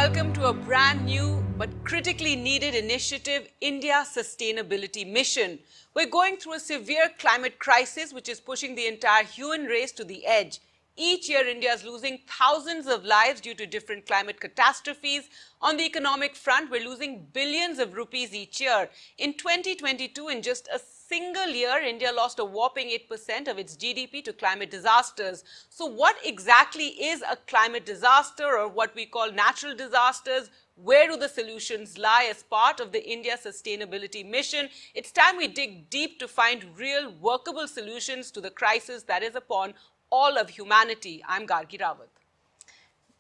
welcome to a brand new but critically needed initiative, India Sustainability Mission. We're going through a severe climate crisis which is pushing the entire human race to the edge. Each year, India is losing thousands of lives due to different climate catastrophes. On the economic front, we're losing billions of rupees each year. In 2022, in just a single year, India lost a whopping 8% of its GDP to climate disasters. So what exactly is a climate disaster, or what we call natural disasters? Where do the solutions lie as part of the India Sustainability Mission? It's time we dig deep to find real workable solutions to the crisis that is upon all of humanity. I'm Gargi Rawat.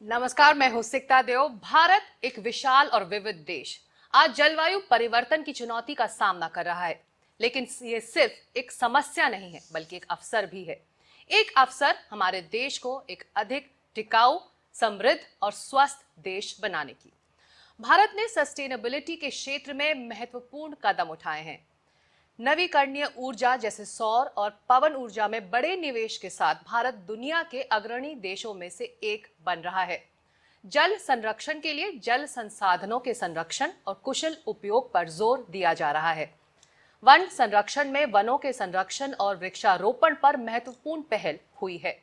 नमस्कार, मैं हूं सिकता देव। भारत एक विशाल और विविध देश आज जलवायु परिवर्तन की चुनौती का सामना कर रहा है, लेकिन ये सिर्फ एक समस्या नहीं है बल्कि एक अवसर भी है। एक अवसर हमारे देश को एक अधिक टिकाऊ, समृद्ध और स्वस्थ देश बनाने की। भारत ने सस्टेनेबिलिटी के क्षेत्र में महत्वपूर्ण कदम उठाए हैं। नवीकरणीय ऊर्जा जैसे सौर और पवन ऊर्जा में बड़े निवेश के साथ भारत दुनिया के अग्रणी देशों में से एक बन रहा है। जल संरक्षण के लिए जल संसाधनों के संरक्षण और कुशल उपयोग पर जोर दिया जा रहा है। वन संरक्षण में वनों के संरक्षण और वृक्षारोपण पर महत्वपूर्ण पहल हुई है।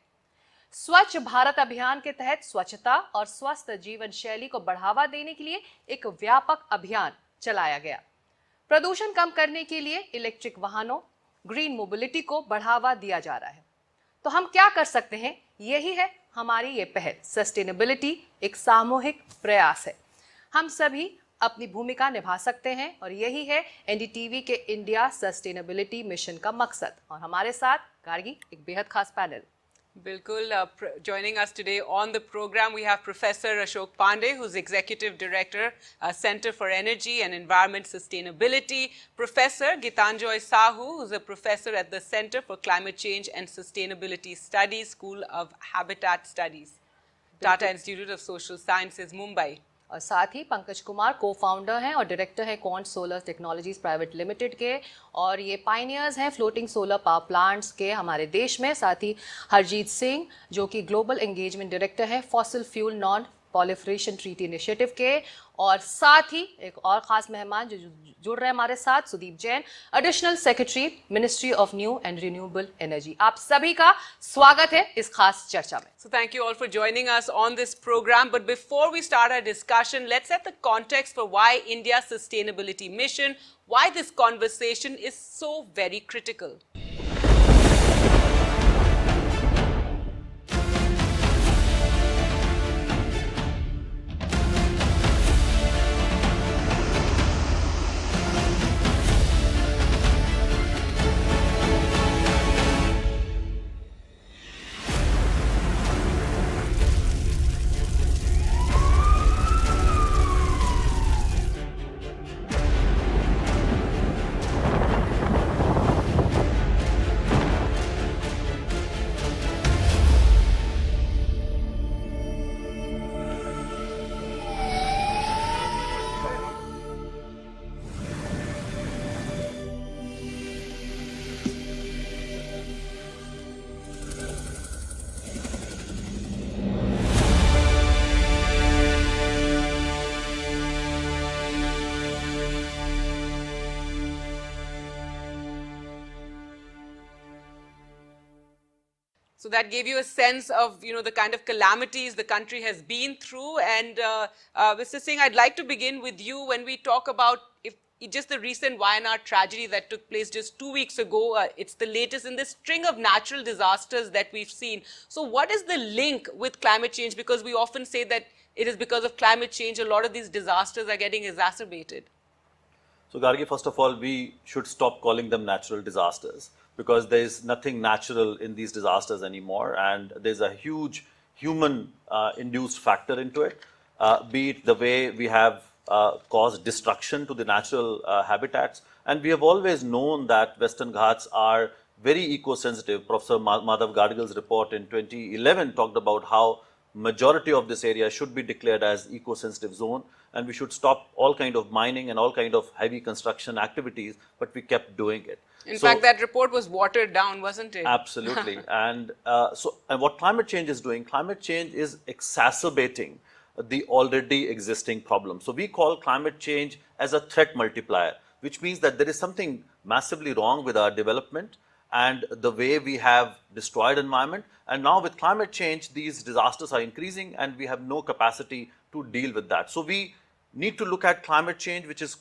स्वच्छ भारत अभियान के तहत स्वच्छता और स्वस्थ जीवन शैली को बढ़ावा देने के लिए एक व्यापक अभियान चलाया गया। प्रदूषण कम करने के लिए इलेक्ट्रिक वाहनों, ग्रीन मोबिलिटी को बढ़ावा दिया जा रहा है। तो हम क्या कर सकते हैं? यही है हमारी ये पहल। सस्टेनेबिलिटी एक सामूहिक प्रयास है। हम सभी अपनी भूमिका निभा सकते हैं और यही है एनडीटीवी के इंडिया सस्टेनेबिलिटी मिशन का मकसद। और हमारे साथ गार्गी एक बेहद खास panel. Bilkul, joining us today on the program, we have Professor Ashok Pandey, who's Executive Director, Center for Energy and Environment Sustainability. Professor Gitanjoy Sahu, who's a professor at the Center for Climate Change and Sustainability Studies, School of Habitat Studies, Tata Institute of Social Sciences, Mumbai. और साथ ही Pankaj Kumar cofounder हैं और director हैं quant solar technologies private limited के, और ये pioneers हैं floating solar power plants के हमारे देश में। साथ ही हरजीत सिंह जो कि ग्लोबल एंगेजमेंट डायरेक्टर हैं fossil fuel non proliferation treaty initiative के, और साथ ही एक और ख़ास मेहमान जो जुड़ रहे हैं हमारे साथ, Sudeep Jain, additional secretary ministry of new and renewable energy. आप सभी का स्वागत है इस खास चर्चा में। So thank you all for joining us on this program. But before we start our discussion, let's set the context for why India's Sustainability Mission, why this conversation is so very critical. So that gave you a sense of, the kind of calamities the country has been through. And Mr. Singh, I'd like to begin with you when we talk about just the recent Wayanad tragedy that took place just 2 weeks ago. It's the latest in this string of natural disasters that we've seen. So what is the link with climate change? Because we often say that it is because of climate change a lot of these disasters are getting exacerbated. So Gargi, first of all, we should stop calling them natural disasters, because there is nothing natural in these disasters anymore, and there's a huge human induced factor into it, be it the way we have caused destruction to the natural habitats. And we have always known that Western Ghats are very eco-sensitive. Professor Madhav Gadgil's report in 2011 talked about how majority of this area should be declared as eco-sensitive zone, and we should stop all kind of mining and all kind of heavy construction activities, but we kept doing it. In fact, that report was watered down, wasn't it? Absolutely. And what climate change is doing, climate change is exacerbating the already existing problem. So we call climate change as a threat multiplier, which means that there is something massively wrong with our development and the way we have destroyed environment. And now with climate change, these disasters are increasing and we have no capacity to deal with that. So we need to look at climate change, which is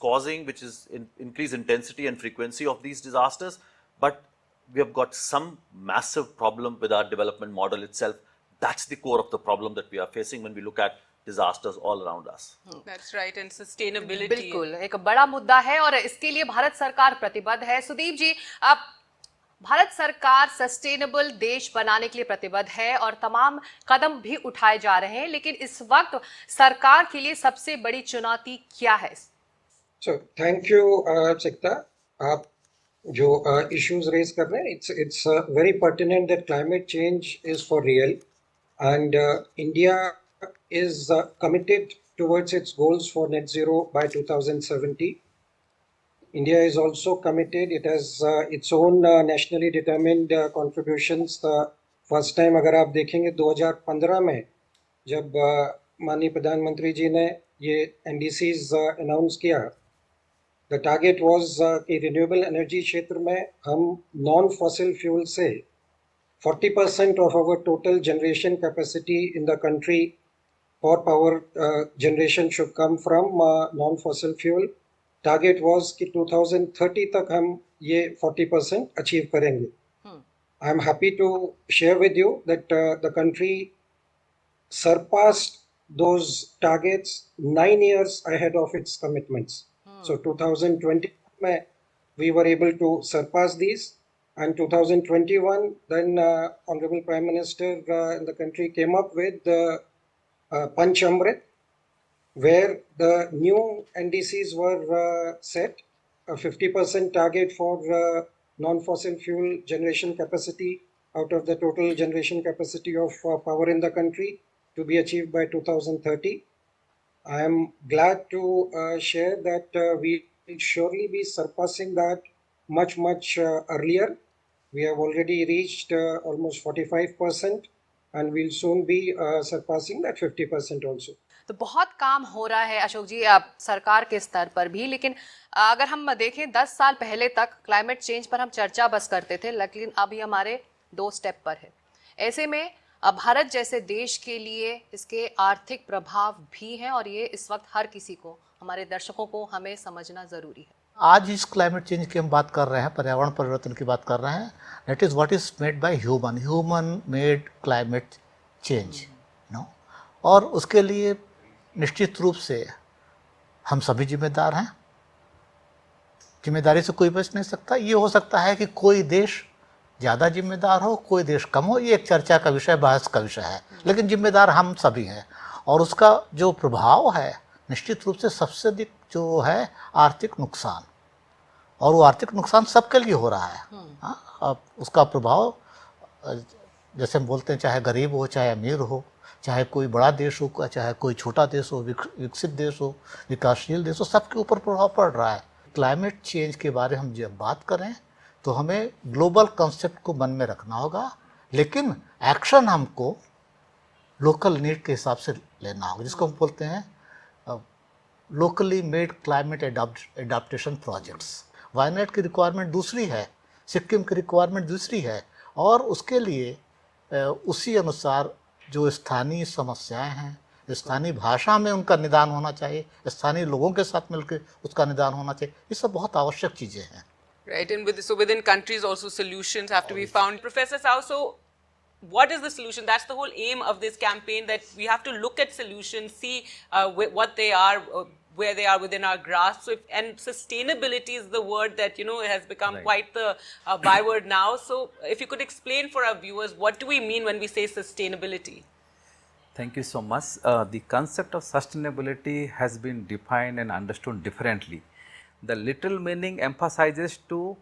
increased intensity and frequency of these disasters. But we have got some massive problem with our development model itself. That's the core of the problem that we are facing when we look at disasters all around us. That's right, and sustainability. बिल्कुल एक बड़ा मुद्दा है और इसके लिए भारत सरकार प्रतिबद्ध है। सुदीप जी, आप भारत सरकार सस्टेनेबल देश बनाने के लिए प्रतिबद्ध है और तमाम कदम भी उठाए जा रहे हैं, लेकिन इस वक्त सरकार के लिए सबसे बड़ी चुनौती क्या है? So thank you, चिक्ता। आप जो issues raise कर रहे हैं, it's very pertinent that climate change is for real, and India is committed towards its goals for net zero by 2070. India is also committed. It has its own nationally determined contributions. The first time अगर आप देखेंगे 2015 में जब माननीय प्रधानमंत्री जी ने ये NDCs announce किया, the target was कि renewable energy क्षेत्र में हम non fossil fuel से 40% of our total generation capacity in the country for power generation should come from non fossil fuel. Target was कि 2030 तक हम ये 40% अचीव करेंगे। I am happy to share with you that the country surpassed those targets 9 years ahead of its commitments. So 2020 में we were able to surpass these, and 2021 then Honorable Prime Minister in the country came up with the Panch Amrit, where the new NDCs were set, a 50% target for non-fossil fuel generation capacity out of the total generation capacity of power in the country to be achieved by 2030. I am glad to share that we will surely be surpassing that much earlier. We have already reached almost 45%, and we'll soon be surpassing that 50% also. तो बहुत काम हो रहा है अशोक जी आप सरकार के स्तर पर भी, लेकिन अगर हम देखें 10 साल पहले तक क्लाइमेट चेंज पर हम चर्चा बस करते थे, लेकिन अभी हमारे 2 स्टेप पर है। ऐसे में भारत जैसे देश के लिए इसके आर्थिक प्रभाव भी हैं और ये इस वक्त हर किसी को, हमारे दर्शकों को हमें समझना ज़रूरी है। आज इस क्लाइमेट चेंज की हम बात कर रहे हैं, पर्यावरण परिवर्तन की बात कर रहे हैं। That is what is made by human made climate change no, और उसके लिए निश्चित रूप से हम सभी जिम्मेदार हैं। जिम्मेदारी से कोई बच नहीं सकता। ये हो सकता है कि कोई देश ज़्यादा जिम्मेदार हो, कोई देश कम हो, ये एक चर्चा का विषय, बहस का विषय है, लेकिन जिम्मेदार हम सभी हैं। और उसका जो प्रभाव है निश्चित रूप से सबसे अधिक जो है आर्थिक नुकसान, और वो आर्थिक नुकसान सबके लिए हो रहा है। अब उसका प्रभाव जैसे हम बोलते हैं, चाहे गरीब हो, चाहे अमीर हो, चाहे कोई बड़ा देश हो, चाहे कोई छोटा देश हो, विकसित देश हो, विकासशील देश हो, सबके ऊपर प्रभाव पड़ रहा है। क्लाइमेट चेंज के बारे में हम जब बात करें तो हमें ग्लोबल कॉन्सेप्ट को मन में रखना होगा, लेकिन एक्शन हमको लोकल नीड के हिसाब से लेना होगा, जिसको हम बोलते हैं locally made climate adaptation projects. Wayanad की रिक्वायरमेंट दूसरी है, सिक्किम की रिक्वायरमेंट दूसरी है, और उसके लिए उसी अनुसार जो स्थानीय समस्याएं हैं, स्थानीय भाषा में उनका निदान होना चाहिए, स्थानीय लोगों के साथ मिलकर उसका निदान होना चाहिए। ये सब बहुत आवश्यक चीज़ें हैं। Right, and within countries also solutions have to be found. Professor Sao, so what is the solution? That's the whole aim of this campaign, that we have to look at solutions, see what they are, where they are within our grasp. So and sustainability is the word that, has become quite the byword now. So if you could explain for our viewers, what do we mean when we say sustainability? Thank you so much. The concept of sustainability has been defined and understood differently. The literal meaning emphasizes to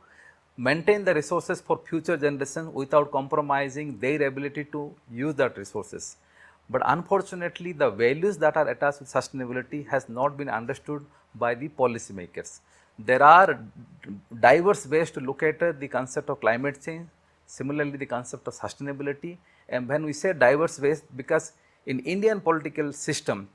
maintain the resources for future generations without compromising their ability to use that resources. But unfortunately, the values that are attached with sustainability has not been understood by the policymakers. There are diverse ways to look at the concept of climate change, similarly the concept of sustainability. And when we say diverse ways, because in Indian political system,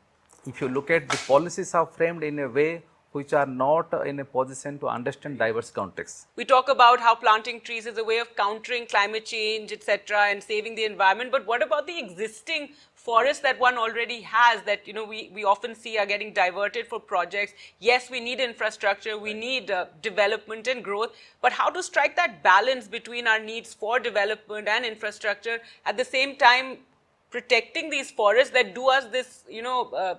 if you look at the policies are framed in a way which are not in a position to understand diverse contexts. We talk about how planting trees is a way of countering climate change, etc., and saving the environment. But what about the existing forests that one already has that, you know, we often see are getting diverted for projects? Yes, we need infrastructure, we need development and growth, but how to strike that balance between our needs for development and infrastructure, at the same time protecting these forests that do us this, you know,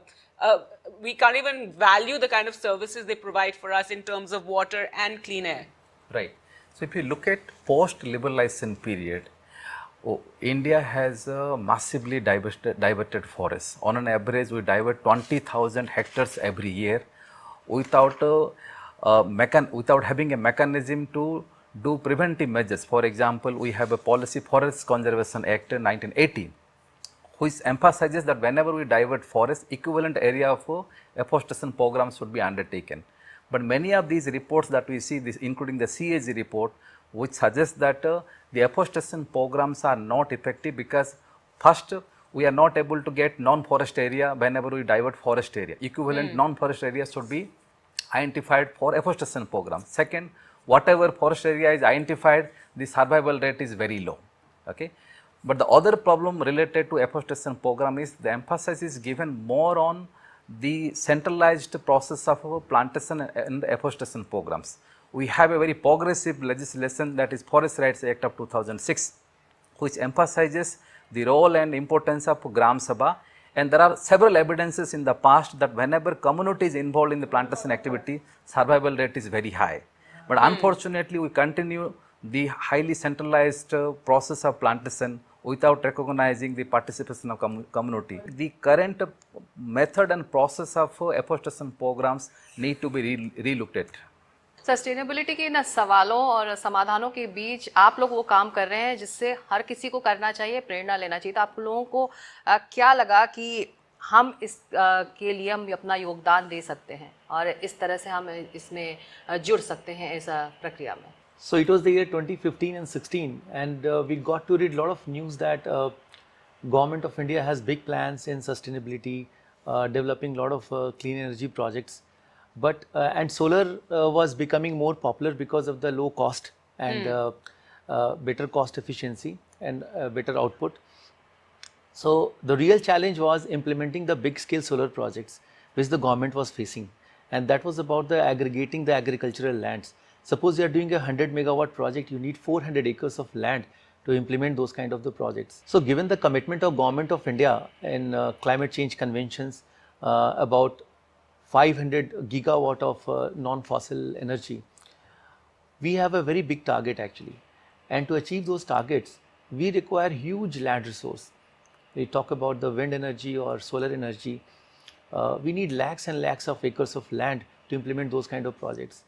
we can't even value the kind of services they provide for us in terms of water and clean air. Right. So if you look at post-liberalization period, India has massively diverted forests. On an average, we divert 20,000 hectares every year without having a mechanism to do preventive measures. For example, we have a policy, Forest Conservation Act 1980, which emphasizes that whenever we divert forest, equivalent area of afforestation programs should be undertaken. But many of these reports that we see, including the CAG report, which suggests that the afforestation programs are not effective because first, we are not able to get non-forest area whenever we divert forest area. Equivalent non-forest area should be identified for afforestation programs. Second, whatever forest area is identified, the survival rate is very low. Okay? But the other problem related to afforestation program is the emphasis is given more on the centralized process of plantation and afforestation programs. We have a very progressive legislation, that is Forest Rights Act of 2006, which emphasizes the role and importance of Gram Sabha, and there are several evidences in the past that whenever community is involved in the plantation activity, survival rate is very high. But unfortunately, we continue the highly centralized process of plantation without recognizing the participation of community. The current method and process of afforestation programs need to be re-looked at. Sustainability के इन सवालों और समाधानों के बीच आप लोग वो काम कर रहे हैं जिससे हर किसी को करना चाहिए, प्रेरणा लेना चाहिए। तो आप लोगों को क्या लगा कि हम इस के लिए हम अपना योगदान दे सकते हैं और इस तरह से हम इसमें जुड़ सकते हैं इस प्रक्रिया में? So it was the year 2015 and 16, and we got to read a lot of news that government of India has big plans in sustainability, developing a lot of clean energy projects. But and solar was becoming more popular because of the low cost and better cost efficiency and better output. So the real challenge was implementing the big scale solar projects which the government was facing, and that was about the aggregating the agricultural lands. Suppose you are doing a 100 megawatt project, you need 400 acres of land to implement those kind of the projects. So given the commitment of Government of India in climate change conventions about 500 gigawatt of non-fossil energy, we have a very big target actually, and to achieve those targets we require huge land resource. We talk about the wind energy or solar energy, we need lakhs and lakhs of acres of land to implement those kind of projects.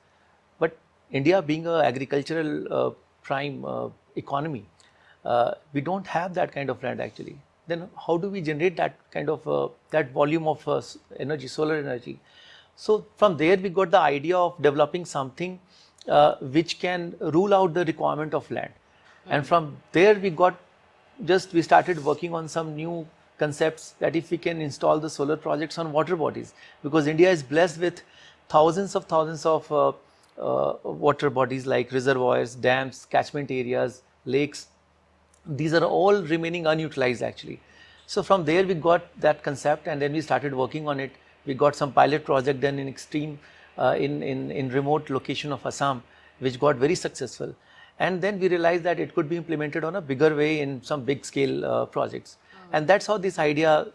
But India being an agricultural prime economy, we don't have that kind of land actually. Then how do we generate that kind of that volume of energy, solar energy? So from there we got the idea of developing something which can rule out the requirement of land. And from there we started working on some new concepts that if we can install the solar projects on water bodies, because India is blessed with thousands of water bodies like reservoirs, dams, catchment areas, lakes. These are all remaining unutilized actually. So from there we got that concept, and then we started working on it. We got some pilot project then in extreme, in remote location of Assam, which got very successful. And then we realized that it could be implemented on a bigger way in some big scale projects. And that's how this idea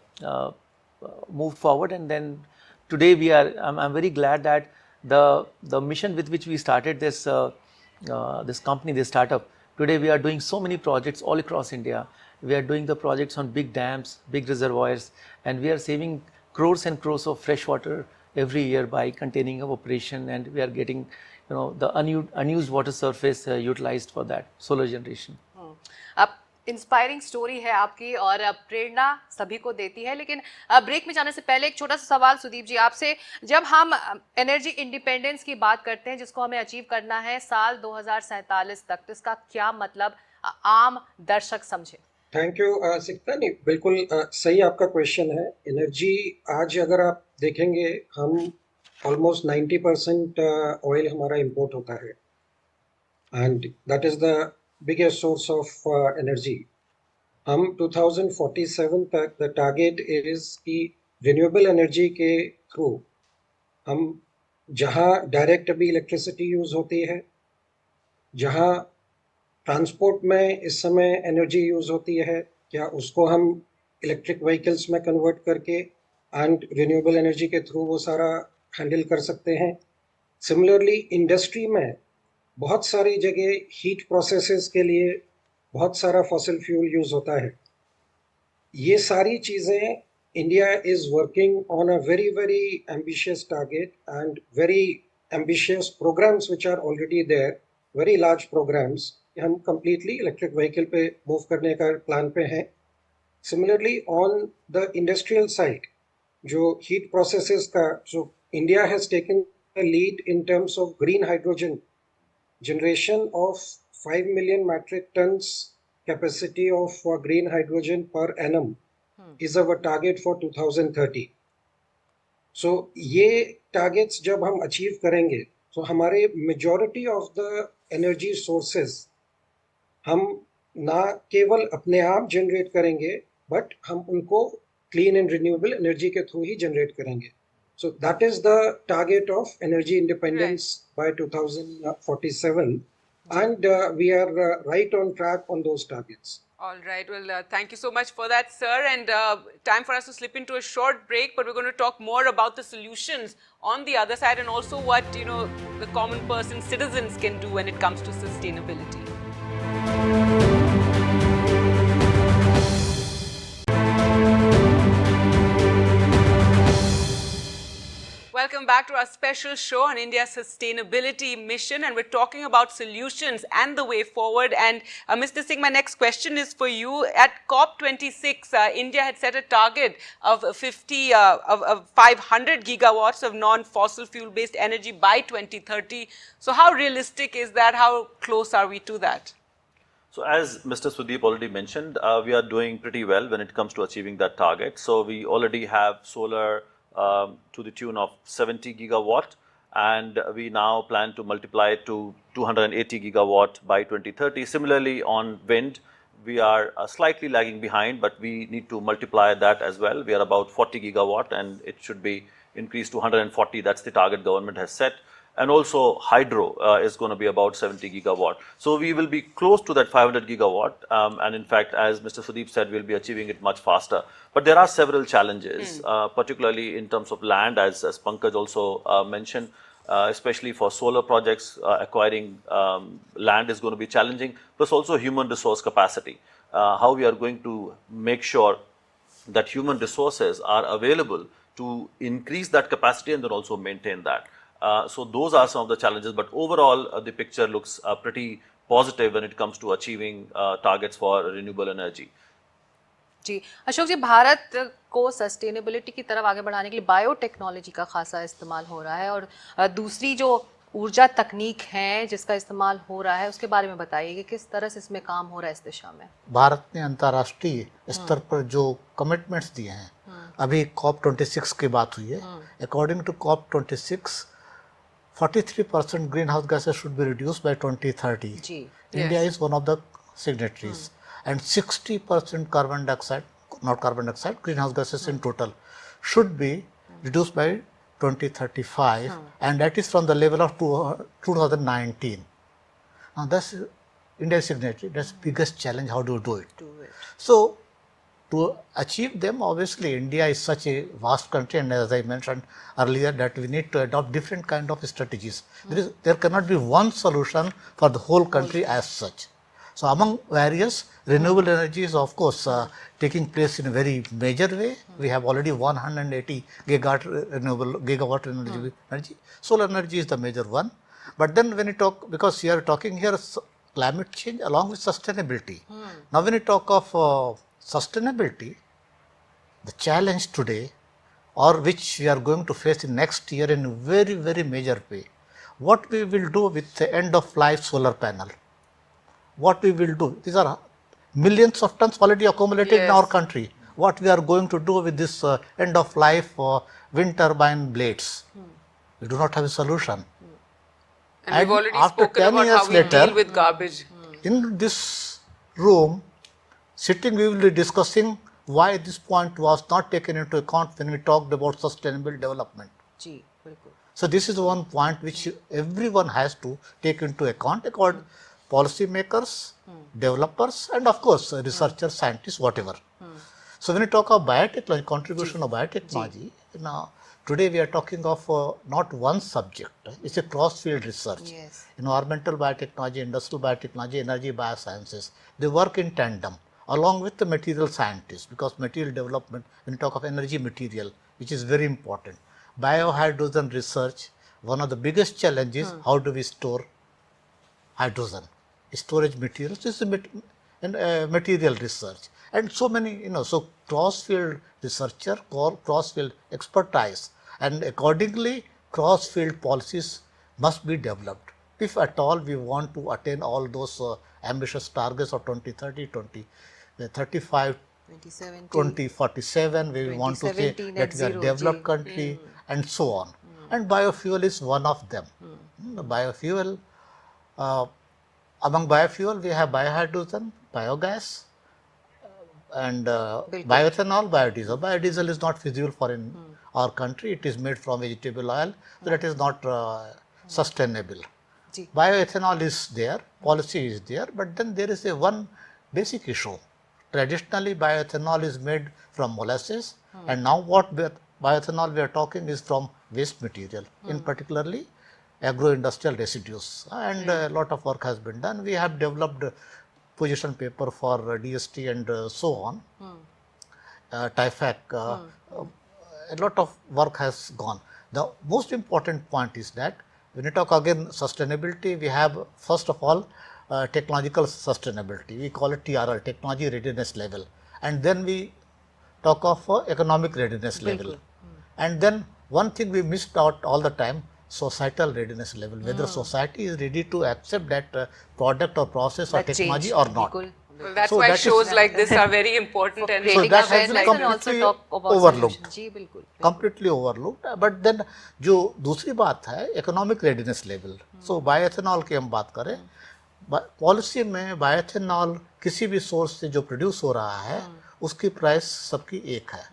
moved forward. And then today I'm very glad that the mission with which we started this company, this startup, today we are doing so many projects all across India. We are doing the projects on big dams, big reservoirs, and we are saving crores and crores of fresh water every year by containing evaporation, and we are getting the unused water surface utilized for that solar generation. अब inspiring story है आपकी और प्रेरणा सभी को देती है, लेकिन break में जाने से पहले एक छोटा सा सवाल सुदीप जी आपसे। जब हम एनर्जी इंडिपेंडेंस की बात करते हैं जिसको हमें अचीव करना है साल 2047 तक, तो इसका क्या मतलब आम दर्शक समझे? Thank you Sikta. नहीं, बिल्कुल सही आपका क्वेश्चन है। एनर्जी आज अगर आप देखेंगे, हम ऑलमोस्ट 90% ऑयल हमारा इंपोर्ट होता है, and that is the biggest source of energy. हम 2047 तक द टारगेट इज कि रिन्यूएबल एनर्जी के थ्रू हम जहाँ डायरेक्ट अभी इलेक्ट्रिसिटी यूज होती है, जहाँ ट्रांसपोर्ट में इस समय एनर्जी यूज होती है, क्या उसको हम इलेक्ट्रिक व्हीकल्स में कन्वर्ट करके एंड रिन्यूएबल एनर्जी के थ्रू वो सारा हैंडल कर सकते हैं। सिमिलरली इंडस्ट्री में बहुत सारी जगह हीट प्रोसेसेस के लिए बहुत सारा फॉसिल फ्यूल यूज होता है। ये सारी चीज़ें, India is working on a very very ambitious target and very ambitious programs which are already there, very large programs. हम कंप्लीटली इलेक्ट्रिक व्हीकल पे मूव करने का प्लान पे हैं। Similarly on the industrial side, जो हीट प्रोसेसेस का, जो India has taken the lead in terms of green hydrogen generation of 5 million metric tons capacity of green hydrogen per annum is our target for 2030. So ये targets जब हम achieve करेंगे, तो हमारे majority of the energy sources हम ना केवल अपने आप generate करेंगे, but हम उनको clean and renewable energy के through ही generate करेंगे. So that is the target of energy independence by 2047, and we are right on track on those targets. All right. Well, thank you so much for that, sir. And time for us to slip into a short break, but we're going to talk more about the solutions on the other side, and also what, you know, the common person, citizens can do when it comes to sustainability. Welcome back to our special show on India's sustainability mission, and we're talking about solutions and the way forward. And Mr. Singh, my next question is for you. At COP26, India had set a target of 500 gigawatts of non-fossil fuel-based energy by 2030. So how realistic is that? How close are we to that? So as Mr. Sudeep already mentioned, we are doing pretty well when it comes to achieving that target. So we already have solar to the tune of 70 gigawatt, and we now plan to multiply it to 280 gigawatt by 2030. Similarly, on wind, we are slightly lagging behind, but we need to multiply that as well. We are about 40 gigawatt, and it should be increased to 140. That's the target government has set. And also hydro is going to be about 70 gigawatt. So we will be close to that 500 gigawatt. And in fact, as Mr. Sudeep said, we'll be achieving it much faster. But there are several challenges, particularly in terms of land, as Pankaj also mentioned, especially for solar projects, acquiring land is going to be challenging, plus also human resource capacity. How we are going to make sure that human resources are available to increase that capacity and then also maintain that. So those are some of the challenges, but overall the picture looks pretty positive when it comes to achieving targets for renewable energy. जी अशोक जी, भारत को sustainability की तरफ आगे बढ़ाने के लिए biotechnology का खासा इस्तेमाल हो रहा है, और दूसरी जो ऊर्जा तकनीक है जिसका इस्तेमाल हो रहा है, उसके बारे में बताइए कि किस तरह से इसमें काम हो रहा है इस दिशा में। भारत ने अंतर्राष्ट्रीय स्तर पर जो कमिटमेंट्स दिए हैं, अभी COP26 की बात हुई है, according to COP26 43% greenhouse gases should be reduced by 2030. India is one of the signatories, and 60% carbon dioxide, not carbon dioxide, greenhouse gases in total should be reduced by 2035, and that is from the level of 2019. Now that's India's signatory. That's the biggest challenge. How do you do it? So to achieve them, obviously India is such a vast country, and as I mentioned earlier, that we need to adopt different kind of strategies. There cannot be one solution for the whole country as such. So among various, renewable energy is of course taking place in a very major way. We have already 180 gigawatt energy. Solar energy is the major one. But then when you talk, because we are talking here climate change along with sustainability. Now when you talk of sustainability, the challenge today, or which we are going to face in next year in a very, very major way, what we will do with the end of life solar panel, what we will do, these are millions of tons already accumulated in Yes. our country. What we are going to do with this end of life wind turbine blades? We do not have a solution. And we've And already after spoken 10 about how years we later- deal with garbage. In this room, sitting, we will be discussing why this point was not taken into account when we talked about sustainable development. जी बिल्कुल So this is one point which everyone has to take into account, according policy makers, developers, and of course researchers, scientists, whatever. So when we talk of biotechnology, contribution of biotechnology, now today we are talking of not one subject. It's a cross-field research. Yes. Environmental biotechnology, industrial biotechnology, energy biosciences. They work in tandem along with the material scientists, because material development, when you talk of energy material, which is very important. Biohydrogen research, one of the biggest challenges, how do we store hydrogen? Storage materials is a material research. And so many, so cross-field researcher, cross-field expertise, and accordingly cross-field policies must be developed. If at all we want to attain all those ambitious targets of 2030, 2035, 2017 2047, we want to say 2070 that net we are zero, developed ji. country and so on. And biofuel is one of them. The biofuel, among biofuel we have biohydrogen, biogas, and bioethanol, biodiesel. Biodiesel is not feasible for in our country. It is made from vegetable oil, so that is not sustainable. Ji. Bioethanol is there, policy is there, but then there is a one basic issue. Traditionally, bioethanol is made from molasses, and now what bioethanol we are talking is from waste material, in particularly agro-industrial residues, and a lot of work has been done. We have developed position paper for DST and so on, TIFAC, a lot of work has gone. The most important point is that when you talk again sustainability, we have first of all technological sustainability. We call it TRL, technology readiness level, and then we talk of economic readiness level, and then one thing we missed out all the time, societal readiness level, whether society is ready to accept that product or process or that technology change, or not. बिल्कुल. Well, that's So why that is- shows like this are very important. And So Creating that has been awareness and also completely talk about overlooked. solutions. जी बिल्कुल. Completely overlooked. But then जो दूसरी बात है economic readiness level. So bioethanol की हम बात करें, policy में बायोएथेनॉल किसी भी सोर्स से जो प्रोड्यूस हो रहा है उसकी प्राइस सबकी एक है.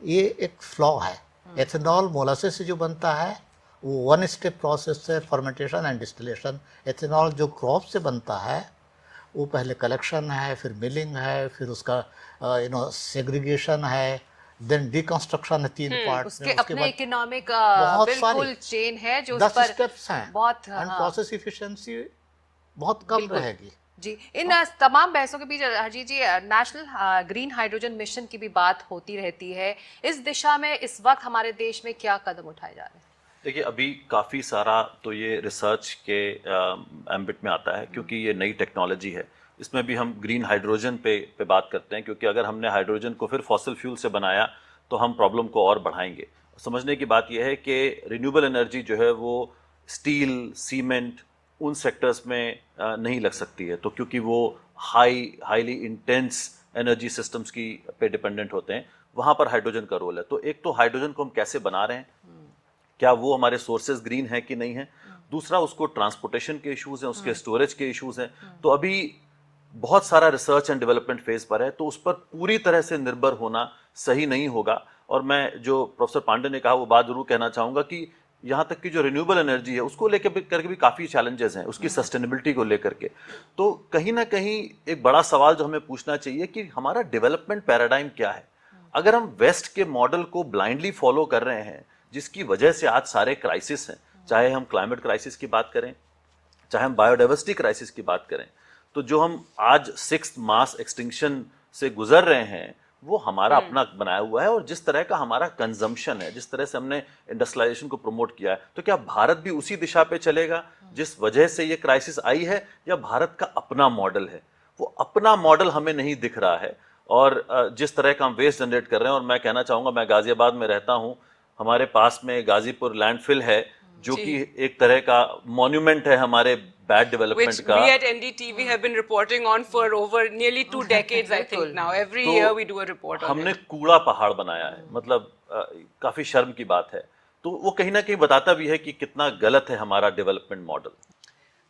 ये एक फ्लॉ है. एथेनॉल मोलासेस से जो बनता है वो वन स्टेप प्रोसेस है, फर्मेंटेशन एंड डिस्टिलेशन. एथेनॉल जो क्रॉप से बनता है वो पहले कलेक्शन है, फिर मिलिंग है, फिर उसका सेग्रीगेशन है, देन डिकंस्ट्रक्शन है, 3 पार्ट. उसके अपने इकोनॉमिक बहुत बिल्कुल सारी चेन है जो उस 10 पर स्टेप्स हैं बहुत एंड हाँ, प्रोसेस इफिशिएंसी बहुत कम बिल्कुल. रहेगी. जी इन तमाम बहसों के बीच हरजीत जी नेशनल ग्रीन हाइड्रोजन मिशन की भी बात होती रहती है. इस दिशा में इस वक्त हमारे देश में क्या कदम उठाए जा रहे हैं? देखिए, अभी काफ़ी सारा तो ये रिसर्च के एम्बिट में आता है, क्योंकि ये नई टेक्नोलॉजी है. इसमें भी हम ग्रीन हाइड्रोजन पे बात करते हैं, क्योंकि अगर हमने हाइड्रोजन को फिर फॉसिल फ्यूल से बनाया तो हम प्रॉब्लम को और बढ़ाएंगे. समझने की बात यह है कि रिन्यूएबल एनर्जी जो है वो स्टील, सीमेंट, उन सेक्टर्स में नहीं लग सकती है, तो क्योंकि वो हाईली इंटेंस एनर्जी सिस्टम्स की पे डिपेंडेंट होते हैं. वहाँ पर हाइड्रोजन का रोल है. तो एक तो हाइड्रोजन को हम कैसे बना रहे हैं, क्या वो हमारे सोर्सेज ग्रीन है कि नहीं है. दूसरा, उसको ट्रांसपोर्टेशन के इश्यूज हैं, उसके स्टोरेज के इश्यूज हैं. तो अभी बहुत सारा रिसर्च एंड डेवलपमेंट फेज पर है, तो उस पर पूरी तरह से निर्भर होना सही नहीं होगा. और मैं जो प्रोफेसर पांडे ने कहा वो बात जरूर कहना चाहूँगा कि यहाँ तक कि जो रिन्यूएबल एनर्जी है उसको लेकर करके भी काफ़ी चैलेंजेस हैं, उसकी सस्टेनेबिलिटी को लेकर के. तो कहीं ना कहीं एक बड़ा सवाल जो हमें पूछना चाहिए कि हमारा डेवलपमेंट पैराडाइम क्या है. अगर हम वेस्ट के मॉडल को ब्लाइंडली फॉलो कर रहे हैं, जिसकी वजह से आज सारे क्राइसिस हैं, चाहे हम क्लाइमेट क्राइसिस की बात करें, चाहे हम बायोडाइवर्सिटी क्राइसिस की बात करें, तो जो हम आज 6th मास एक्सटिंक्शन से गुजर रहे हैं वो हमारा अपना बनाया हुआ है. और जिस तरह का हमारा कंजम्पशन है, जिस तरह से हमने इंडस्ट्रियलाइजेशन को प्रमोट किया है, तो क्या भारत भी उसी दिशा पे चलेगा जिस वजह से ये क्राइसिस आई है, या भारत का अपना मॉडल है? वो अपना मॉडल हमें नहीं दिख रहा है. और जिस तरह का हम वेस्ट जनरेट कर रहे हैं, और मैं कहना चाहूँगा, मैं गाजियाबाद में रहता हूँ, हमारे पास में गाजीपुर लैंडफिल है जो कि एक तरह का मॉन्यूमेंट है हमारे बैड डेवलपमेंट Which का। we at NDTV have been reporting on for over nearly 2 decades, I think now. Every तो year we do a report on हमने it. कूड़ा पहाड़ बनाया है, मतलब काफी शर्म की बात है। तो वो कहीं ना कहीं बताता भी है कि कितना गलत है हमारा development model.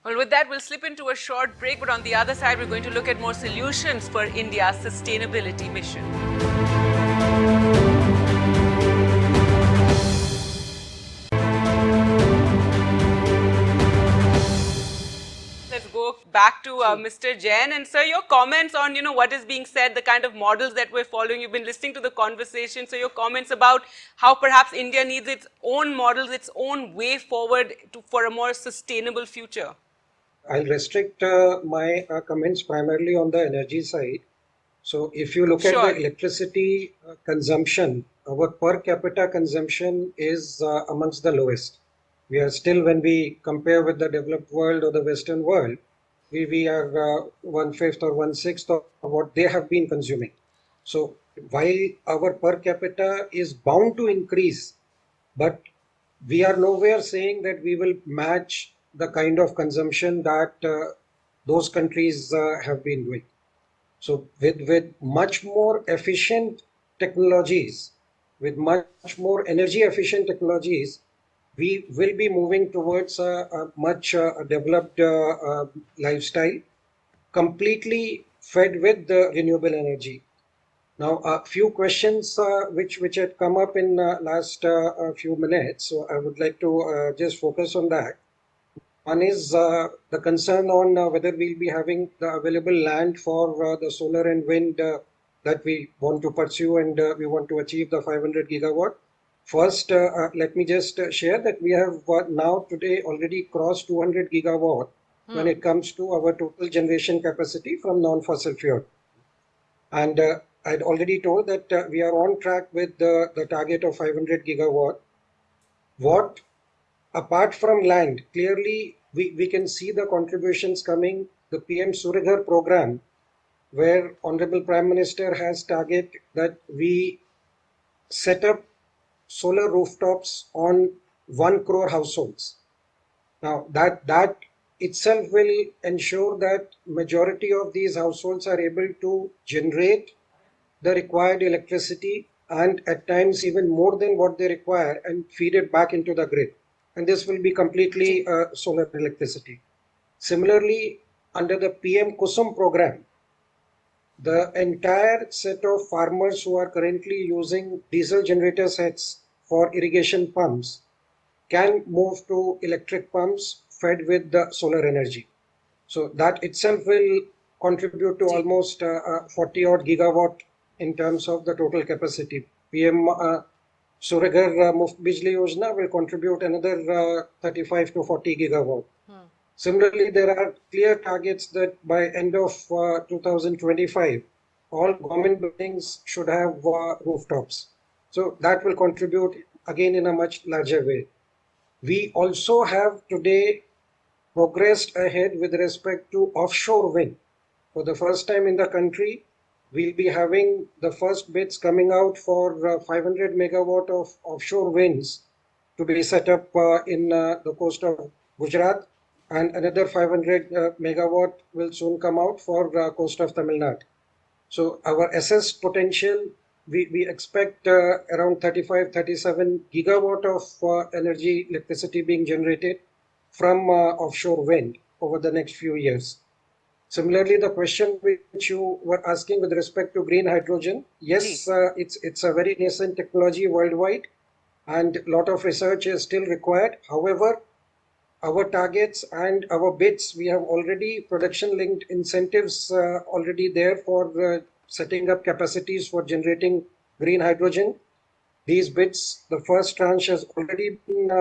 Well, with that, we'll slip into a short break, but on the other side, we're going to look at more solutions for India's sustainability mission. Let's go back to Mr. Jain, and sir, your comments on what is being said, the kind of models that we're following. You've been listening to the conversation, so your comments about how perhaps India needs its own models, its own way forward for a more sustainable future. I'll restrict my comments primarily on the energy side. So if you look at Sure. the electricity consumption, our per capita consumption is amongst the lowest. We are still, when we compare with the developed world or the Western world, we are 1/5 or 1/6 of what they have been consuming. So while our per capita is bound to increase, but we are nowhere saying that we will match the kind of consumption that those countries have been doing. So with much more efficient technologies, with much more energy efficient technologies, we will be moving towards a much developed lifestyle, completely fed with the renewable energy. Now, a few questions which had come up in last few minutes, so I would like to just focus on that. One is the concern on whether we'll be having the available land for the solar and wind that we want to pursue, and we want to achieve the 500 gigawatt. First, let me just share that we have now today already crossed 200 gigawatt when it comes to our total generation capacity from non-fossil fuel. And I'd already told that we are on track with the target of 500 gigawatt. What, apart from land, clearly we can see the contributions coming. The PM Surya Ghar program, where Honorable Prime Minister has target that we set up solar rooftops on 1 crore households. Now that itself will ensure that majority of these households are able to generate the required electricity, and at times even more than what they require, and feed it back into the grid. And this will be completely solar electricity. Similarly, under the PM Kusum program, the entire set of farmers who are currently using diesel generator sets for irrigation pumps can move to electric pumps fed with the solar energy. So that itself will contribute to almost 40 odd gigawatt in terms of the total capacity. PM Surya Ghar Muft Bijli Yojana will contribute another 35 to 40 gigawatt. Similarly, there are clear targets that by end of 2025, all government buildings should have rooftops. So that will contribute again in a much larger way. We also have today progressed ahead with respect to offshore wind. For the first time in the country, we'll be having the first bids coming out for 500 megawatt of offshore winds to be set up in the coast of Gujarat, and another 500 megawatt will soon come out for coast of Tamil Nadu. So our assessed potential, we expect around 35-37 gigawatt of energy electricity being generated from offshore wind over the next few years. Similarly, the question which you were asking with respect to green hydrogen, yes, it's a very nascent technology worldwide, and a lot of research is still required. However, our targets and our bids, we have already production-linked incentives already there for setting up capacities for generating green hydrogen. These bids, the first tranche has already been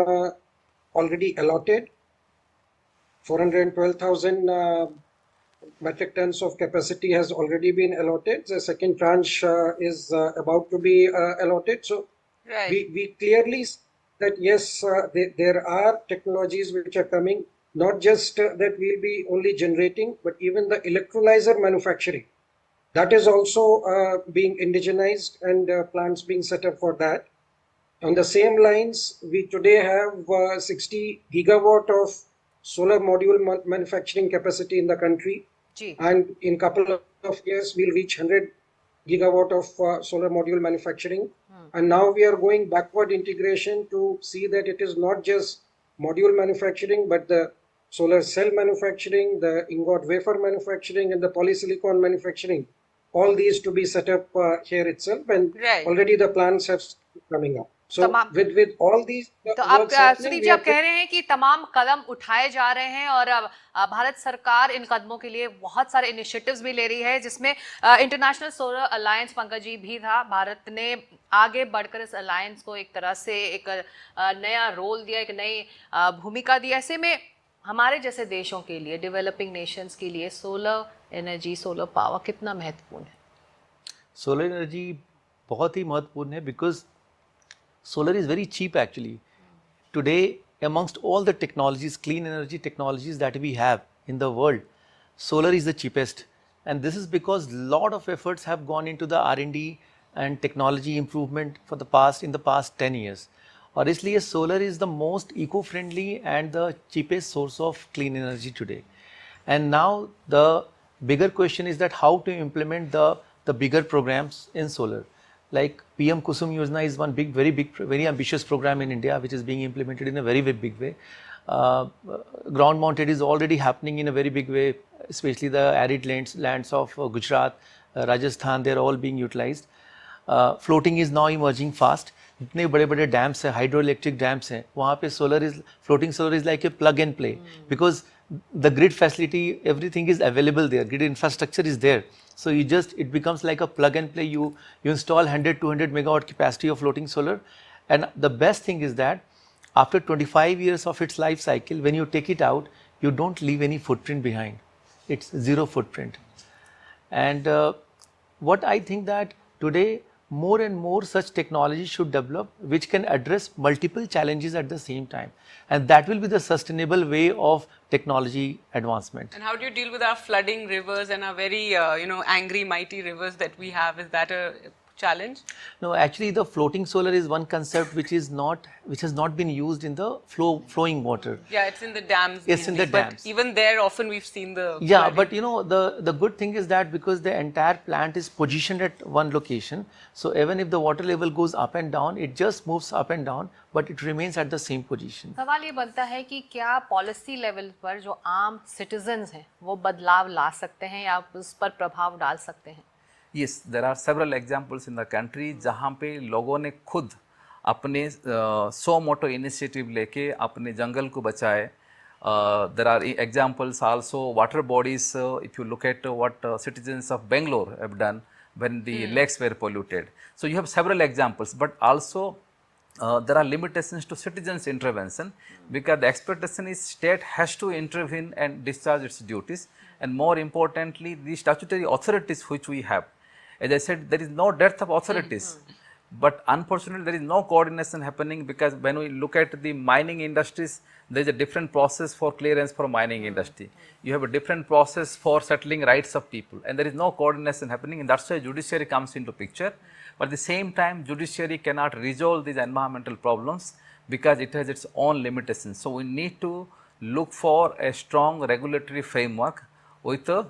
allotted. 412,000 metric tons of capacity has already been allotted. The second tranche is about to be allotted. So we clearly see that yes, there are technologies which are coming, not just that we'll be only generating, but even the electrolyzer manufacturing. That is also being indigenized, and plants being set up for that. On the same lines, we today have 60 gigawatt of solar module manufacturing capacity in the country. जी And in couple of years, we'll reach 100 gigawatt of solar module manufacturing. And now we are going backward integration to see that it is not just module manufacturing, but the solar cell manufacturing, the ingot wafer manufacturing, and the polysilicon manufacturing. All these to be set up here itself, and Right. already the plans have started coming up. So तमाम- with all these तो आप works happening, Sudeep we जी आप are कह रहे हैं कि तमाम कदम उठाए जा रहे हैं और अब भारत सरकार इन कदमों के लिए बहुत सारे इनिशिएटिव्स भी ले रही है, जिसमें international solar alliance Pankaj ji भी था। भारत ने आगे बढ़कर इस अलायंस को एक तरह से एक नया रोल दिया, एक नई भूमिका दी। ऐसे में हमारे जैसे देशों के लिए, डेवलपिंग नेशंस के लिए सोलर एनर्जी, सोलर पावर कितना महत्वपूर्ण है? सोलर एनर्जी बहुत ही महत्वपूर्ण है because solar is very cheap actually. Today, amongst all the technologies, clean energy technologies that we have in the world, solar is the cheapest. And this is because lot of efforts have gone into the R&D and technology improvement in the past 10 years. और इसलिए solar is the most eco-friendly and the cheapest source of clean energy today. And now the bigger question is that how to implement the bigger programs in solar. Like PM Kusum Yojana is one very ambitious program in India, which is being implemented in a very big way. Ground mounted is already happening in a very big way, especially the arid lands of Gujarat, Rajasthan, they are all being utilized. Floating is now emerging fast. जितने बड़े dams हैं, hydroelectric dams हैं, वहाँ पे floating solar is like a plug and play, because the grid facility, everything is available there, grid infrastructure is there. So it becomes like a plug and play. You install 100-200 megawatt capacity of floating solar, and the best thing is that after 25 years of its life cycle, when you take it out, you don't leave any footprint behind. It's zero footprint. And what I think that today more and more such technology should develop which can address multiple challenges at the same time, and that will be the sustainable way of technology advancement. And how do you deal with our flooding rivers and our very, angry, mighty rivers that we have? Is that a challenge? No, actually the floating solar is one concept which has not been used in the flowing water. Yeah, it's in the dams. Yes, in the but dams. Even there, often we've seen the Yeah, flooding. but the good thing is that because the entire plant is positioned at one location, so even if the water level goes up and down, it just moves up and down, but it remains at the same position. सवाल ये बनता है कि क्या policy level पर जो आम citizens हैं वो बदलाव ला सकते हैं या उस पर प्रभाव डाल सकते हैं? Yes, there are several examples in the country जहाँ पे लोगों ने खुद अपने सो मोटो इनिशिएटिव लेके अपने जंगल को बचाए. There are examples also, water bodies, if you look at what citizens of Bangalore have done when the lakes were polluted. So you have several examples, but also there are limitations to citizens' intervention, because the expectation is state has to intervene and discharge its duties, and more importantly the statutory authorities which we have. As I said, there is no dearth of authorities, but unfortunately there is no coordination happening, because when we look at the mining industries, there is a different process for clearance for mining industry. You have a different process for settling rights of people, and there is no coordination happening, and that's why judiciary comes into picture. But at the same time, judiciary cannot resolve these environmental problems because it has its own limitations. So we need to look for a strong regulatory framework with a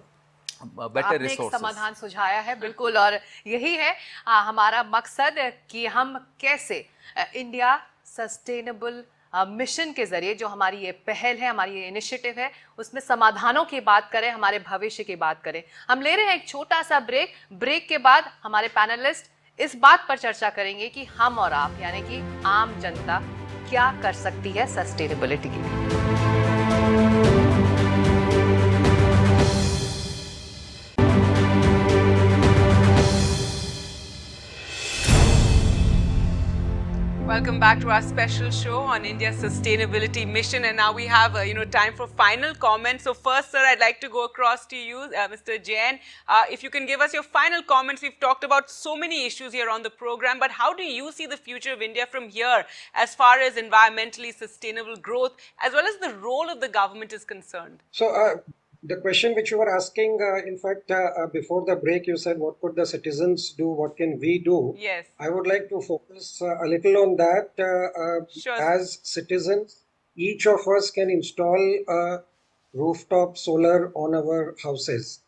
better आपने एक resources. समाधान सुझाया है, बिल्कुल, और यही है हमारा मकसद कि हम कैसे इंडिया सस्टेनेबल मिशन के जरिए, जो हमारी ये पहल है, हमारी ये इनिशिएटिव है, उसमें समाधानों की बात करें, हमारे भविष्य की बात करें. हम ले रहे हैं एक छोटा सा ब्रेक के बाद हमारे पैनलिस्ट इस बात पर चर्चा करेंगे कि हम और आप यानी कि आम जनता क्या कर सकती है सस्टेनेबिलिटी के लिए. Welcome back to our special show on India's sustainability mission, and now we have time for final comments. So first, sir, I'd like to go across to you, Mr. Jain. If you can give us your final comments. We've talked about so many issues here on the program, but how do you see the future of India from here as far as environmentally sustainable growth as well as the role of the government is concerned? So the question which you were asking, in fact, before the break, you said, what could the citizens do? What can we do? Yes. I would like to focus a little on that. Sure. As citizens, each of us can install a rooftop solar on our houses.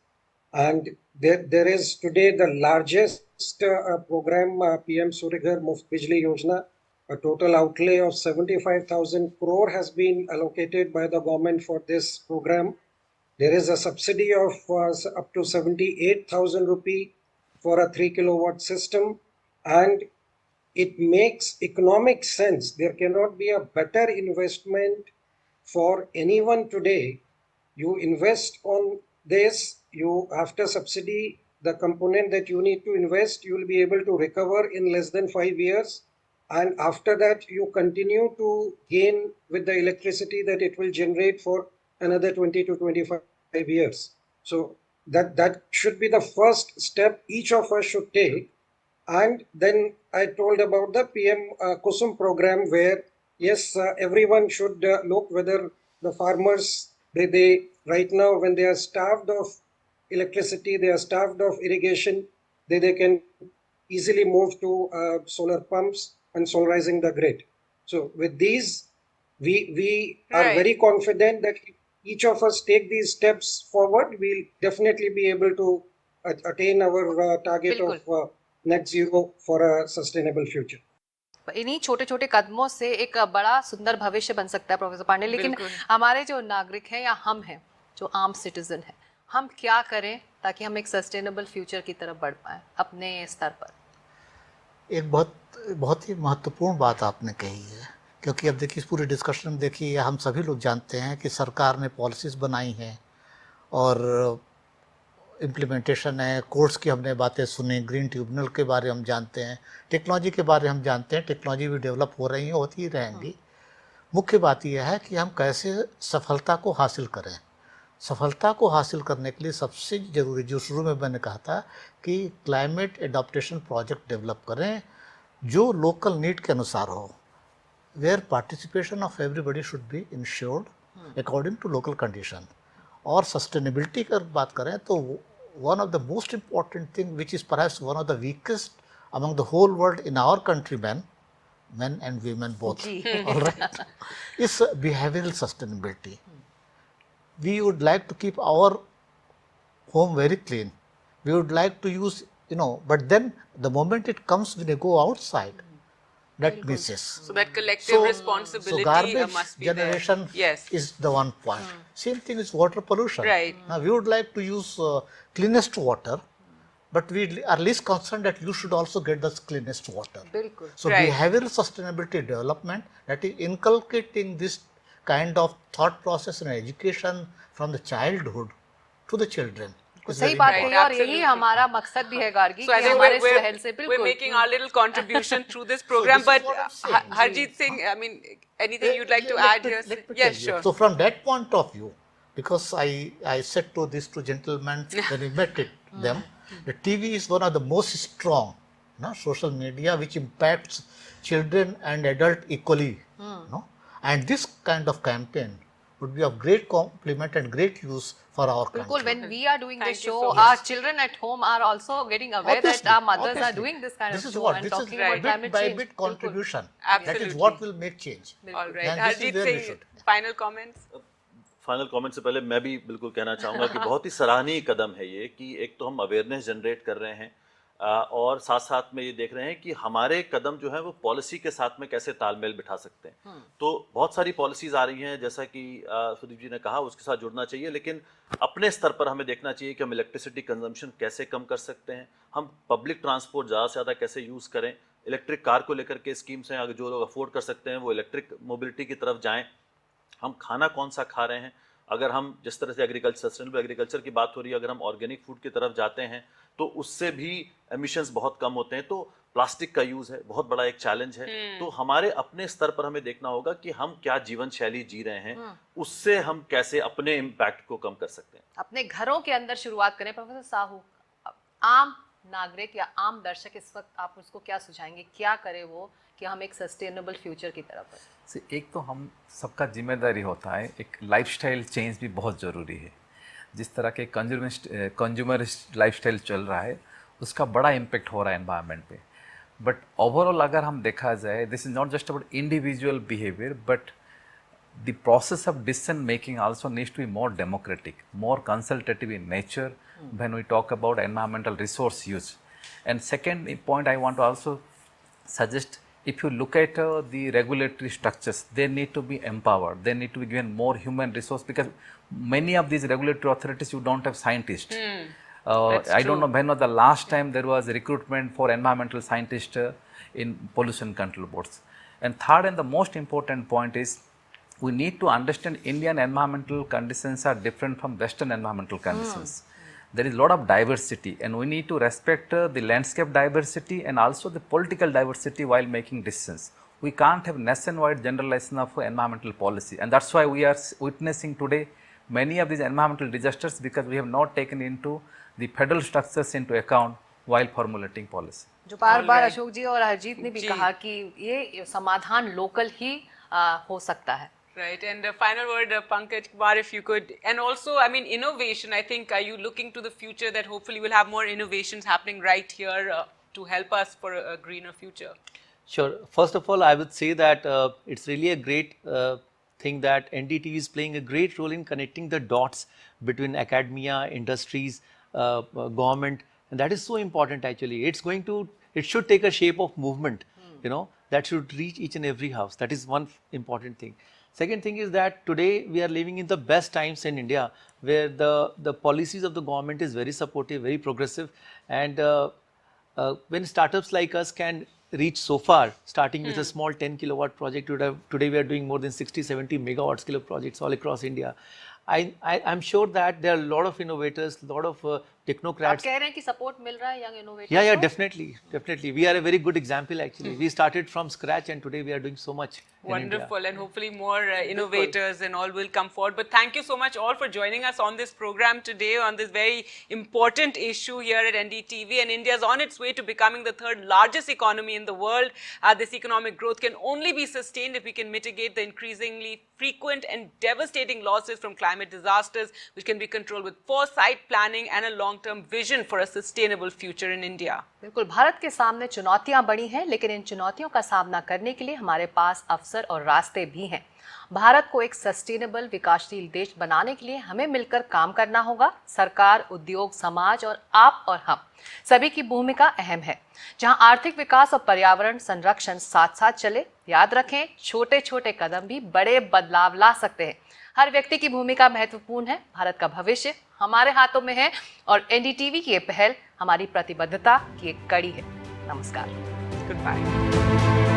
And there is today the largest program, PM Surya Ghar Muft Bijli Yojana. A total outlay of 75,000 crore has been allocated by the government for this program. There is a subsidy of up to 78,000 rupee for a 3 kilowatt system, and it makes economic sense. There cannot be a better investment for anyone today. You invest on this, you after subsidy, the component that you need to invest, you will be able to recover in less than 5 years. And after that, you continue to gain with the electricity that it will generate for another 20 to 25 years. So that should be the first step each of us should take. And then I told about the PM Kusum program, where yes, everyone should look whether the farmers, they right now, when they are starved of electricity, they are starved of irrigation, they can easily move to solar pumps and solarizing the grid. So with these, we are Right. very confident that if each of us take these steps forward, we'll definitely be able to attain our target of net zero for a sustainable future. इन्हीं छोटे छोटे कदमों से एक बड़ा सुंदर भविष्य बन सकता है प्रोफेसर पांडे। लेकिन बिल्कुल। हमारे जो नागरिक हैं या हम हैं, जो आम सिटीजन हैं, हम क्या करें ताकि हम एक सस्टेनेबल फ्यूचर की तरफ बढ़ पाएं अपने स्तर पर? एक बहुत ही महत्वपूर्ण बात आपने कही है, क्योंकि अब देखिए इस पूरे डिस्कशन में देखिए हम सभी लोग जानते हैं कि सरकार ने पॉलिसीज़ बनाई हैं और इम्प्लीमेंटेशन है, कोर्ट्स की हमने बातें सुनी, ग्रीन ट्रिब्यूनल के बारे हम जानते हैं, टेक्नोलॉजी के बारे हम जानते हैं, टेक्नोलॉजी भी डेवलप हो रही है, होती ही रहेंगी। मुख्य बात यह है कि हम कैसे सफलता को हासिल करें। सफलता को हासिल करने के लिए सबसे ज़रूरी, जो शुरू में मैंने कहा था, कि क्लाइमेट एडाप्टेशन प्रोजेक्ट डेवलप करें जो लोकल नीड के अनुसार हो, where participation of everybody should be ensured according to local condition. और सस्टेनेबिलिटी की बात करें तो one of the most important thing which is perhaps one of the weakest among the whole world in our country, men and women both, all right, is behavioral sustainability. We would like to keep our home very clean. We would like to use, but then the moment it comes when you go outside, that misses. So that collective responsibility so garbage must be generation there. Yes. is the one point. Same thing is water pollution. Right. Now we would like to use cleanest water, but we are least concerned that you should also get the cleanest water. बिल्कुल। So Right. behavioral sustainability development, that is inculcating this kind of thought process and education from the childhood to the children. is सही very बात Right, कही, और absolutely. यही हमारा मकसद भी है गार्गी, So I कि think हमारे शहर से we're बिल्कुल making our little contribution through this program. this is But what I'm saying. Harjeet Singh, I mean, anything you'd like to Let add me- here? let me Yes, tell you. sure. So from that point of view, because I said to these two gentlemen when we met them, the TV is one of the most strong social media which impacts children and adult equally. And this kind of campaign would be of great compliment and great use for our बिल्कुल। country. When we are doing this Thank you show, so our much. children at home are also getting aware Obviously, that our mothers are obviously. doing this kind This of is show what and this is talking about Right. climate bit by change. bit बिल्कुल। contribution. That is Absolutely. what will make change. All right. And this is Harjeet where we Singh, should. final comments? Final comment से पहले मैं भी बिल्कुल कहना चाहूँगा कि बहुत ही सराहनीय कदम है ये, कि एक तो हम अवेयरनेस जनरेट कर रहे हैं और साथ साथ में ये देख रहे हैं कि हमारे कदम जो है वो पॉलिसी के साथ में कैसे तालमेल बिठा सकते हैं। तो बहुत सारी पॉलिसीज़ आ रही हैं, जैसा कि सुदीप जी ने कहा, उसके साथ जुड़ना चाहिए, लेकिन अपने स्तर पर हमें देखना चाहिए कि हम इलेक्ट्रिसिटी कंजम्पशन कैसे कम कर सकते हैं, हम पब्लिक ट्रांसपोर्ट ज़्यादा से ज़्यादा कैसे यूज़ करें, इलेक्ट्रिक कार को लेकर के स्कीम्स हैं, अगर जो लोग अफोर्ड कर सकते हैं वो इलेक्ट्रिक मोबिलिटी की तरफ जाएँ, हम खाना कौन सा खा रहे हैं, अगर हम जिस तरह से एग्रीकल्चर, सस्टेनेबल एग्रीकल्चर की बात हो रही है, अगर हम ऑर्गेनिक फूड की तरफ जाते हैं तो उससे भी एमिशंस बहुत कम होते हैं। तो प्लास्टिक का यूज़ है, बहुत बड़ा एक चैलेंज है। तो हमारे अपने स्तर पर हमें देखना होगा कि हम क्या जीवन शैली जी रहे हैं, उससे हम कैसे अपने इम्पैक्ट को कम कर सकते हैं। अपने घरों के अंदर शुरुआत करें। प्रोफेसर साहू, आम नागरिक या आम दर्शक इस वक्त आप उसको क्या सुझाएंगे, क्या करे वो कि हम एक सस्टेनेबल फ्यूचर की तरफ बढ़ें? एक तो हम सबका जिम्मेदारी होता है, एक लाइफस्टाइल चेंज भी बहुत ज़रूरी है। जिस तरह के कंज्यूमरिस्ट लाइफस्टाइल चल रहा है, उसका बड़ा इम्पेक्ट हो रहा है एनवायरनमेंट पे. बट ओवरऑल अगर हम देखा जाए, this is not just about individual behaviour, but the process of decision making also needs to be more democratic, more consultative in nature when we talk about environmental resource use. And second point I want to also suggest, if you look at the regulatory structures, they need to be empowered, they need to be given more human resource, because many of these regulatory authorities, you don't have scientists. I don't know when was the last time there was recruitment for environmental scientists in pollution control boards. And third and the most important point is, we need to understand Indian environmental conditions are different from Western environmental conditions. There is a lot of diversity, and we need to respect the landscape diversity and also the political diversity while making decisions. We can't have nationwide generalization of environmental policy, and that's why we are witnessing today many of these environmental disasters, because we have not taken into the federal structures into account while formulating policy. जो बार-बार अशोक जी और हरजीत ने भी कहा कि ये समाधान local ही हो सकता है. Right, and the final word, Pankaj Kumar, if you could, and also, I mean, innovation, I think, are you looking to the future that hopefully we'll have more innovations happening right here to help us for a greener future? Sure. First of all, I would say that it's really a great thing that NDTV is playing a great role in connecting the dots between academia, industries, government, and that is so important actually. It should take a shape of movement, you know, that should reach each and every house. That is one important thing. Second thing is that today we are living in the best times in India, where the policies of the government is very supportive, very progressive, and when startups like us can reach so far, starting with a small 10 kilowatt project, today we are doing more than 60-70 megawatts kilo projects all across India. I'm sure that there are a lot of innovators, a lot of technocrats. आप कह रहे हैं कि support मिल रहा है young innovators Yeah, को? definitely. We are a very good example actually. We started from scratch and today we are doing so much in Wonderful, India. and hopefully more innovators and all will come forward. But thank you so much all for joining us on this program today on this very important issue here at NDTV. And India is on its way to becoming the third largest economy in the world. This economic growth can only be sustained if we can mitigate the increasingly frequent and devastating losses from climate disasters, which can be controlled with foresight, planning and a long-term vision for a sustainable future in India. बिल्कुल, भारत के सामने चुनौतियां बड़ी हैं, लेकिन इन चुनौतियों का सामना करने के लिए हमारे पास अवसर और रास्ते भी हैं. भारत को एक सस्टेनेबल विकासशील देश बनाने के लिए हमें मिलकर काम करना होगा. सरकार, उद्योग, समाज और आप और हम सभी की भूमिका अहम है. जहां आर्थिक विकास और पर्यावरण संरक्षण साथ साथ चले. याद रखें, छोटे छोटे कदम भी बड़े बदलाव ला सकते हैं. हर व्यक्ति की भूमिका महत्वपूर्ण है. भारत का भविष्य हमारे हाथों में है और एनडीटीवी की ये पहल हमारी प्रतिबद्धता की एक कड़ी है. नमस्कार. Goodbye.